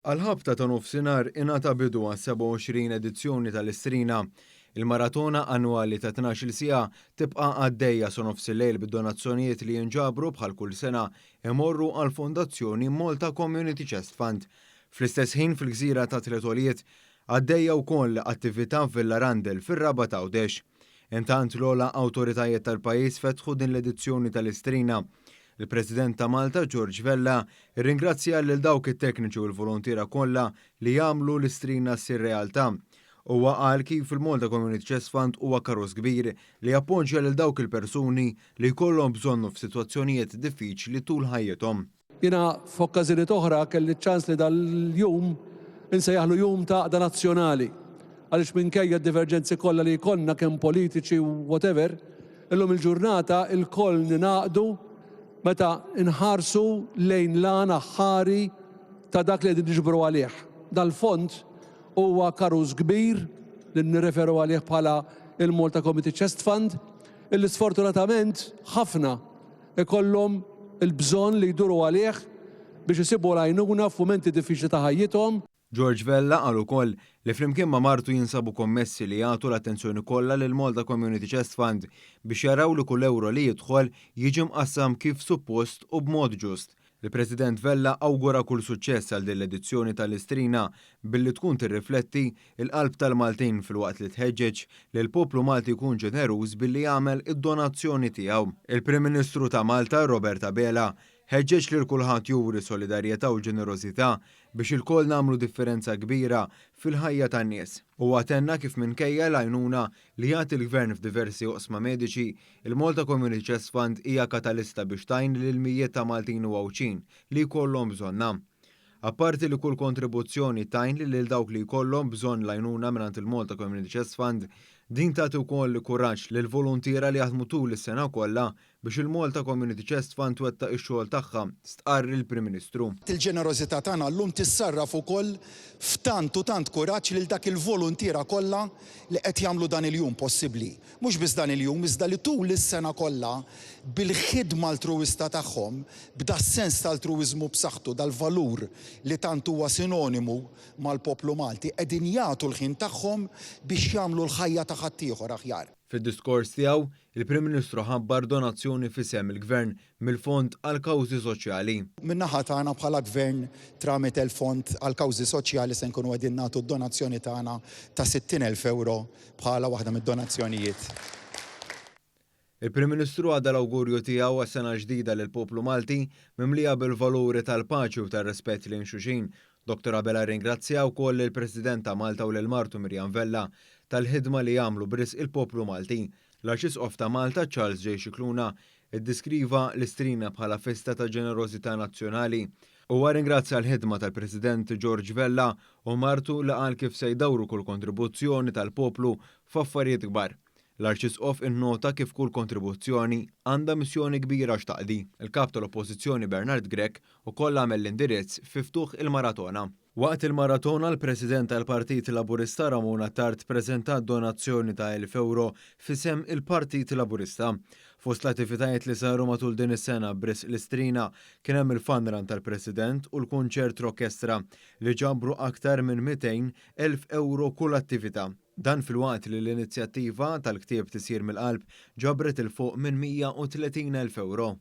Għal-ħabta ta' nofsinhar ingħata bidu għas-27 edizzjoni tal-Istrina. Il-maratona annwali ta' 12 siegħa tibqa' għaddejja sa nofs il-lejl bid-donazzjonijiet li jinġabru bħal kull sena imorru għall-Fondazzjoni Malta Community Chest Fund. Fl-istess ħin fil-Gżira ta' Tretolijiet għaddejja wkoll attività f'Villa Randell fir-Raba ta' Għawdex. Intant l-ogħla awtoritajiet tal-pajjiż fetħu din l-edizzjoni tal-Istrina. Il-President ta' Malta, George Vella, irringrazzja lil dawk it-tekniċi u l-volontira kollha li jagħmlu l-istrina ssir realtà. Huwa qal kif il-Malta Community Chest Fund huwa karos kbir li jappoġġja lil dawk il-persuni li jkollhom bżonnu f'sitwazzjonijiet diffiċli tul ħajjithom. Jiena f'okkażjonijiet oħra kelli ċans li dal-jum insejjaħlu jum ta' għaqda nazzjonali. Għaliex minkejja d-diverġenzi kollha li jkollna kemm politiċi u whatever, illum il-ġurnata il-koll ninaqdu meta inħarsu lejn l-għana ħari ta' dak li qegħdin niġbru għalih. Dal-fond huwa karuż kbir li nirreferu għalih bħala il-Malta Community Chest Fund, illi sfortunatament ħafna ikollhom il-bżonn li jduru għalih biex isibu l-għajnuna f'mumenti diffiċli ta' ħajjithom. George Vella qal ukoll li flimkien ma' martu jinsabu kommessi li jagħtu l-attenzjoni kollha lil Malta Community Chest Fund biex jaraw li kull euro li jidħol jiġi mqassam kif suppost u b'mod ġust. Il-President Vella awgura kull suċċess għal din l-edizzjoni tal-Istrina billi tkun tirrifletti il-qalb tal-Maltin filwaqt li tħeġġeġ li l-poplu Malti jkun ġeneruż billi jagħmel id-donazzjoni tiegħu. Il-Prim Ministru ta' Malta, Roberta Bela, ħeġġeġ lil kulħadd juri solidarjetà u ġenerożità biex il-koll nagħmlu differenza kbira fil-ħajja tan-nies. U għatenna kif minkejja l-għajnuna li jagħti l-Gvern f'diversi oqsma mediċi, il-Malta Community Chest Fund hija katalista biex tajn lil mijiet ta' Maltin u Għawċin li jkollhom bżonna. Apparti li kull kontribuzzjoni tajn li lil dawk li jkollhom bżonn l-għajnuna mingħand il-Malta Community Chest Fund, din tagħti wkoll kuraġġ lil volontiera li jaħdmu tul is-sena kollha biex il-Malta Community Chest Fund twettaq ix-xogħol tagħha stqarr il-Prim Ministru. Il-ġenerożità tagħna llum tissarraf ukoll f'tant u tant kuraġġ lil dak il-volontiera kollha li qed jagħmlu dan il-jum possibbli. Mhux biss dan il-jum iżda li tul is-sena kollha bil-ħidma altruwista tagħhom, b'da sens ta' altruiżmu b'saħħtu dal-valur li tant huwa sinonimu mal-poplu Malti qegħdin jagħtu l-ħin tagħhom biex jagħmlu l-ħajja ta' ħaddieħor aħjar. Fid-diskors tiegħu, il-Prim Ministru ħabbar donazzjoni fisem il-Gvern mill-Fond għal Kawżi Soċjali. Min-naħa tagħna bħala Gvern tramet il-Fond għal Kawżi Soċjali se nkunu qegħdin nagħtu d-donazzjoni tagħna ta' 60,000 euro bħala waħda mid-donazzjonijiet. Il-Prim Ministru għadda l-awgurju tiegħu għas-sena ġdida lil poplu Malti mimlija bil-valuri tal-paċi u tar-rispett lejn xulxin. Dr. Bella ringrazzja wkoll il-President ta' Malta u lil martu Mirjam Vella tal-ħidma li jagħmlu bris il-poplu Malti. L-Arċisqof ta' Malta Charles J. Xikluna iddiskriva l-Istrina bħala festa ta' ġenerożità nazzjonali u ringrazzja l-ħidma tal-President George Vella u martu li qal kif se jdawru kull kontribuzzjoni tal-poplu f'affarijiet kbar. L-Arċisqof innota kif kull kontribuzzjoni għandha missjoni kbira x'taqdi. Il-kap tal-Oppożizzjoni Bernard Grech ukoll għamel l-indirizz fi ftuħ il-maratona. Waqt il-maratona l-President tal-Partit Laburista Ramona Tard preżentat donazzjoni ta' 1,000 euro fisem il-Partit Laburista. Fost l-attivitajiet li saru matul din is-sena bris l-Istrina kien hemm il-fundran tal-President u l-kunċert orkestra li ġabru aktar minn 200,000 euro kull attività. Dan fil-waqt li l-inizjattiva tal-ktieb tisir mill-qalb ġabret il fuq minn 130,000 euro.